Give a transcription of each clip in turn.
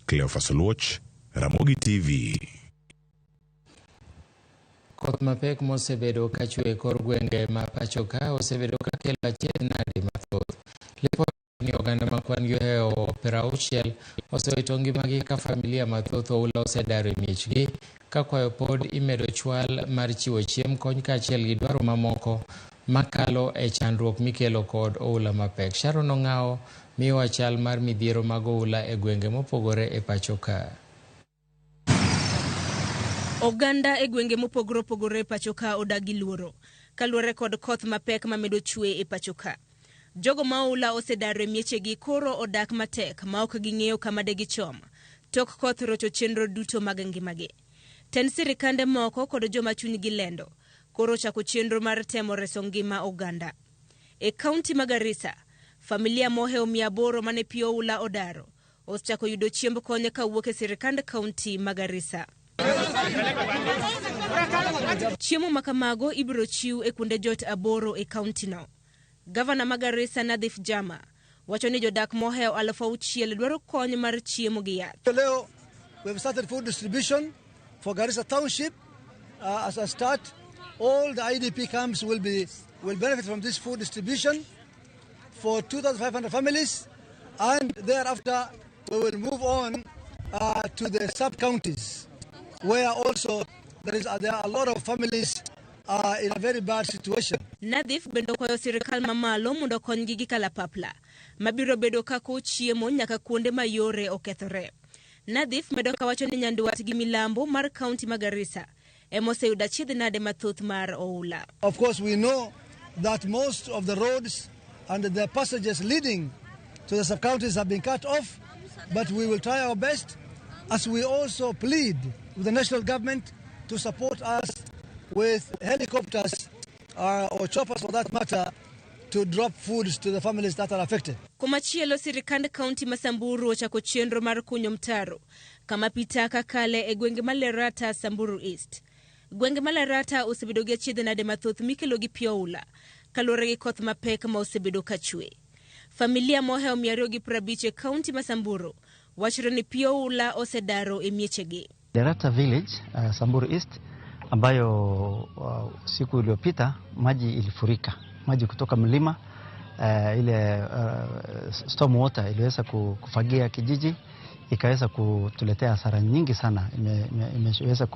Cleophas Oluoch, Ramogi TV. Koth mapek mosebedo kachwe kor gwenge ma pacho ka osebedo ka kelo achiedh nade mathoth. Lipot ni oganda makwan yoheo perauchiel osewito ngimagi ka familia mathoth oula osedaro miechgi ka kwayo pod imedo chwal mar chiwo chiem kony kaachiel gi dwaro mamoko makalo e chandruok mikelo kod oula mapek. Sharon Ong'ao miyowa chal mar midhiero mag oula e gwenge mopogore e pacho ka. Oganda e gwenge mopogore opogore e pacho ka odagi luoro kaluore kod koth mapek mamedo chwe e pacho ka. Jogo maula osedaro e miechegi koro odak matek ma ok ging'eyo kama de gichom tok koth rocho chenro duto mag ngimagi. Ten sirikande moko kod joma chunygi lendo koro chako chenro mar temo reso ngima oganda. E kaunti ma Garissa, familia moheo 800 mane pi oula odaro osechako yudo chiemb kony kawuok e sirikand kaunti ma Garissa. Chiemo makamago ibiro chiw e kuonde jot 8 e kaunti no. Gavana ma Garissa Nadhif Jama wacho ni jodak moheo 6,000 dwaro kony mar chiemo gi yath. Leo we've started food distribution for Garissa Township. As a start, all the IDP camps will benefit from this food distribution for 2,500 families, and thereafter we will move on to the sub-counties, where also there are a lot of families in a very bad situation. Nadhif bendo kwayo sirikal mamalo mondo konygi gi kalapapla mabiro bedo kako chiemo nyaka kuonde mayore okethore. Nadhif medo kawacho ni nyanduat gi milambo mar kaunti ma Garissa emoseyudo achiedh nade mathoth mar oula. Of course, we know that most of the roads and the passages leading to the sub-counties have been cut off, but we will try our best as we also plead with the national government to support us with helicopters or choppers for that matter to drop foods to the families that are affected. Kumachielo sirikand kaunti ma Samburu ochako chenro mar kunyo mtaro kama pitaka kale e gwenge malerata Samburu East. Gwenge malerata osebedo gi achiedh nade mathoth mikelo gi pi oula kaluore gi koth mapek ma osebedo kachwe. Familia moheo 250 e kaunti ma Samburu wacho ni pi oula osedaro e miechegi. Lerata village, Samburu East, ambayo siku iliyopita maji ilifurika. Maji kutoka mlima ile storm water iliweza kufagia kijiji, ikaweza kutuletea hasara nyingi sana. Imeweza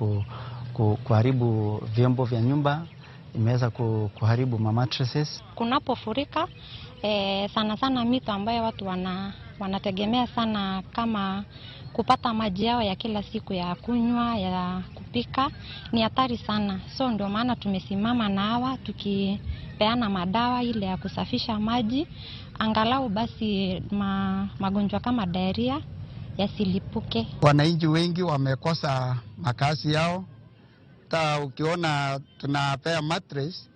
kuharibu vyombo vya nyumba, imeweza kuharibu mattresses. Kunapofurika sana sana mito ambayo watu wanategemea sana kama kupata maji yao ya kila siku ya kunywa, ya kupika, ni hatari sana. So ndio maana tumesimama na hawa tukipeana madawa ile ya kusafisha maji angalau basi magonjwa kama diarrhea yasilipuke. Wananchi wengi wamekosa makazi yao. Hata ukiona tunapea mattress,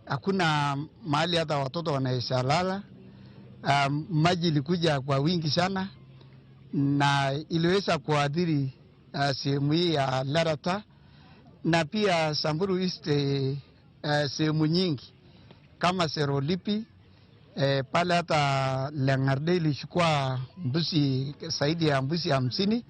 hakuna mahali hata watoto wanaweza lala. Maji ilikuja kwa wingi sana na iliweza kuadhiri sehemu hii ya Lerata na pia Samburu East sehemu nyingi kama Serolipi pale hata Lengarde ilichukua mbuzi zaidi ya mbuzi 50.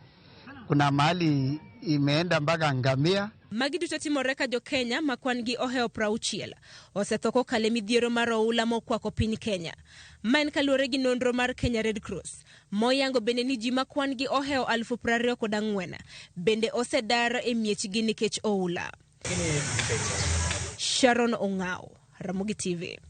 Kuna mahali imeenda mpaka ngamia. Magi duto timore ka jo Kenya makwan gi oheo prauchiel osethoko kale midhiero mar oula mokwako piny Kenya. Maen kaluore gi nonro mar Kenya Red Cross moyango bende ni ji makwan gi oheo 24,000 bende osedar e miechgi nikech oula. Sharon Ong'ao, Ramogi TV.